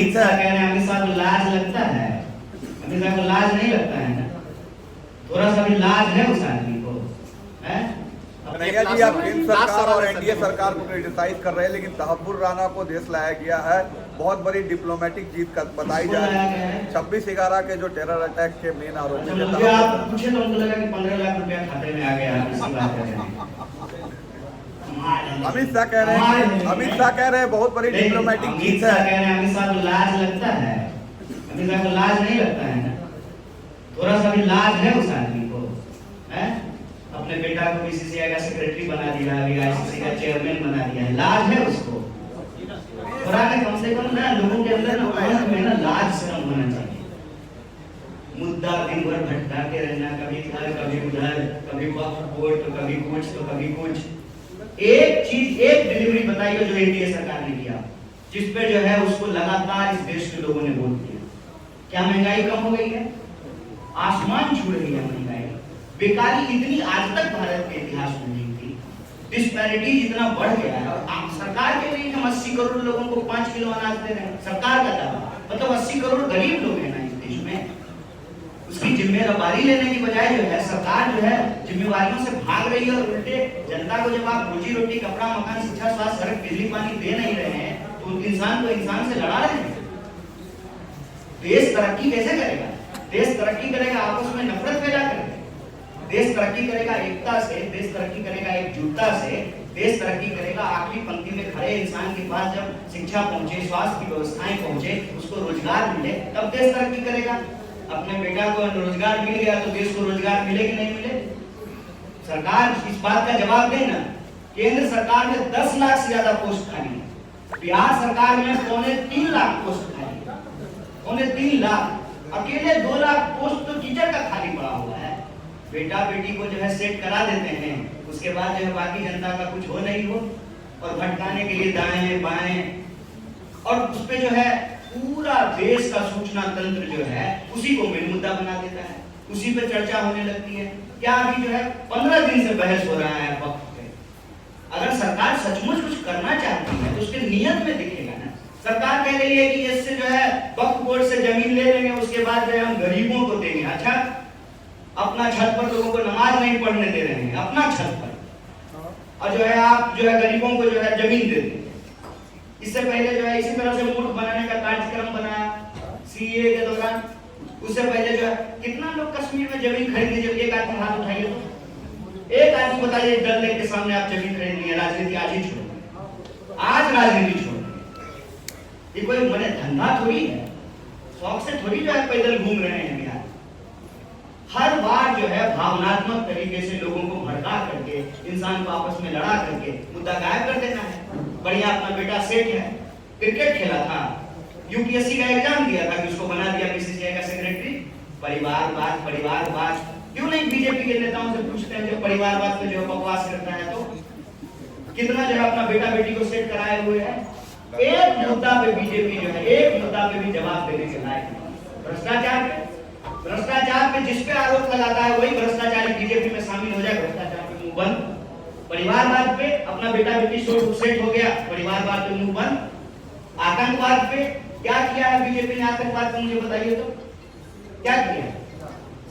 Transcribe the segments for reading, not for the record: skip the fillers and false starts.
कह रहे हैं अमित शाह को लाज लगता है? अमित शाह को लाज नहीं लगता है ना? थोड़ा सा भी लाज है उस आदमी को? कन्हैया जी, आप केंद्र सरकार और एनडीए सरकार को क्रिटिसाइज कर रहे हैं, लेकिन तहब्बुर राना को देश लाया गया है। बहुत बड़ी डिप्लोमेटिक जीत का बताई जा रही है। 26/11 के जो टेरर अटैक के मेन आरोपी मुझे आप पूछे तो उनको लगा कि 15 लाख रुपया खाते में आ गया। अमित शाह कह रहे हैं बहुत बड़ी डिप्लोमेटिक जीत है। अमित शाह को लाज लगता है? अमित शाह को लाज नहीं लगता है ना? थोड़ा सा भी लाज है उस आदमी को? अपने बेटा को बीसीसीआई का सेक्रेटरी बना दिया, अभी आईसीसी का चेयरमैन बना दिया है। लाज है उसको? थोड़ा कम से कम ना लोगों के अंदर ना लाज शर्म होना चाहिए। मुद्दा दिन भर भटकाते रहना, कभी इधर कभी उधर, कभी वक्फ बोर्ड तो कभी कुछ तो कभी कुछ। एक चीज, एक डिलीवरी बताइए जो एनडीए सरकार ने किया, जिस पे जो है उसको लगातार इस देश के लोगों ने वोट दिया। क्या महंगाई कम हो गई है? आसमान छू रही है महंगाई। बेकारी इतनी आज तक भारत के इतिहास में नहीं थी। डिस्पैरिटी इतना बढ़ गया है। और सरकार के लिए हम 80 करोड़ लोगों को 5 किलो अनाज दे रहे हैं, सरकार का दावा, मतलब 80 करोड़ गरीब लोग हैं ना इस देश में। उसकी जिम्मेदारी लेने की बजाय जो है सरकार जो है जिम्मेवारियों से भाग रही है, और उल्टे जनता को जब आप रोजी रोटी, कपड़ा, मकान, शिक्षा, स्वास्थ्य, सड़क, बिजली, पानी दे नहीं रहे हैं तो इंसान को इंसान से लड़ा रहे हैं। देश तरक्की कैसे करेगा? देश तरक्की करेगा आपस में नफरत पैदा करके। देश तरक्की करेगा एकता से, देश तरक्की करेगा एकजुटता से, देश तरक्की करेगा आखिरी पंक्ति में खड़े इंसान के पास जब शिक्षा पहुंचे, स्वास्थ्य की व्यवस्थाएं पहुंचे, उसको रोजगार मिले, तब देश तरक्की करेगा। अपने बेटा को रोजगार मिल गया तो देश को रोजगार मिले कि नहीं मिले? सरकार इस बात का जवाब दे ना। केंद्र सरकार में 10 लाख से ज्यादा पोस्ट खाली है, बिहार सरकार में 3.25 लाख पोस्ट खाली है। 3.25 लाख, अकेले 2 लाख पोस्ट तो टीचर का खाली पड़ा हुआ है। बेटा बेटी को जो है सेट करा देते हैं, उसके बाद जो है बाकी जनता का कुछ हो नहीं हो, और भटकाने के लिए दाएं बाएं, और उस पे जो है पूरा देश का सूचना तंत्र जो है उसी को मेन मुद्दा बना देता है, उसी पे चर्चा होने लगती है। क्या अभी जो है 15 दिन से बहस हो रहा है वक्त पे। अगर सरकार सचमुच कुछ करना चाहती है तो उसके नियत में दिखेगा ना। सरकार कह रही है कि इससे जो है वक्फ बोर्ड से जमीन ले लेंगे, उसके बाद जो है हम गरीबों को देंगे। अच्छा, अपना छत पर लोगों को नमाज नहीं पढ़ने दे रहे हैं, अपना छत पर, और जो है आप जो है गरीबों को जो है जमीन दे देंगे। इससे पहले जो है इसी तरह से मूर्ख बनाने का कार्यक्रम बनाया सीए के दौरान। उससे पहले जो है कितना लोग कश्मीर में जमीन खरीद लीजिए, एक आदमी हाथ उठाइए तो एक आदमी बताइए डल लेक के सामने आप जमीन खरीद लिए। राजनीति आज ही छोड़, आज राजनीति छोड़। ये कोई मने धंधा थोड़ी है, शौक से थोड़ी जो है पैदल घूम रहे हैं बिहार। हर बार जो है भावनात्मक तरीके से लोगों को भड़का करके, इंसान को आपस में लड़ा करके मुद्दा गायब कर देना है। बढ़िया अपना बेटा सेठ है, क्रिकेट खेला था, यूपीएससी का एग्जाम दिया था कि उसको बना दिया बीसीसीआई का सेक्रेटरी। परिवारवाद, परिवारवाद क्यों नहीं बीजेपी के नेताओं से पूछते हैं जो परिवारवाद पे जो बकवास करता है? तो कितना जो है अपना बेटा बेटी को सेट कराए हुए है। एक मुद्दा पे बीजेपी जो है एक मुद्दा पे भी जवाब देने के लायक नहीं। भ्रष्टाचार पे, भ्रष्टाचार पे जिस पे आरोप लगाता है वही भ्रष्टाचारी बीजेपी में शामिल हो जाए, भ्रष्टाचार पे मुंह बंद। परिवारवाद पे अपना बेटा बेटी सेट हो गया, परिवारवाद पे मुंह बंद। आतंकवाद पे क्या किया है बीजेपी ने? आतंकवाद पे मुझे बताइए तो क्या किया?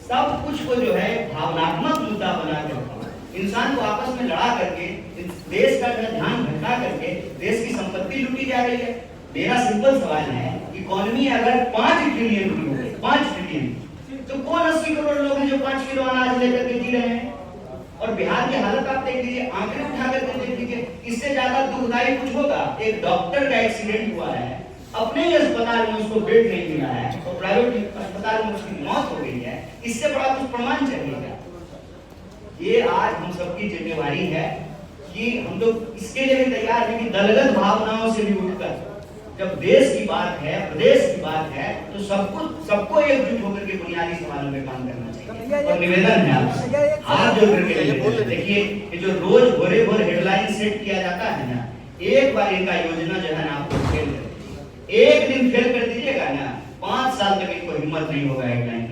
सब कुछ को जो है भावनात्मक मुद्दा बनाकर इंसान को आपस में लड़ा करके देश का ध्यान भटका करके देश की संपत्ति लूटी जा रही है। मेरा सिंपल सवाल है, इकोनॉमी अगर 5 ट्रिलियन की हो गई, 5 ट्रिलियन, तो कौन 80 करोड़ लोग हैं जो 5 किलो अनाज लेकर के जी रहे हैं? और बिहार की हालत आप देख लीजिए, आंकड़े उठा करके देख लीजिए। इससे ज्यादा दुखदाई कुछ होगा? एक डॉक्टर का एक्सीडेंट हुआ है, अपने ही अस्पताल में उसको बेड नहीं मिला है और प्राइवेट अस्पताल में उसकी मौत हो गई है। इससे बड़ा कुछ प्रमाण चाहिएगा? ये आज हम सबकी जिम्मेवारी है कि हम लोग इसके लिए भी तैयार हैं कि दलगत भावनाओं से भी उठकर जब देश की बात है, प्रदेश की बात है, तो सबको एकजुट होकर के बुनियादी सवालों पे काम करना चाहिए। और निवेदन है आपसे, हाथ जोड़ करके देखिए, ये जो रोज भोरे भोर हेडलाइन सेट किया जाता है ना, एक बार इनका योजना जो है ना आपको फेल कर दीजिए। एक दिन फेल कर दीजिएगा ना, 5 साल तक इनको हिम्मत नहीं होगा हेडलाइन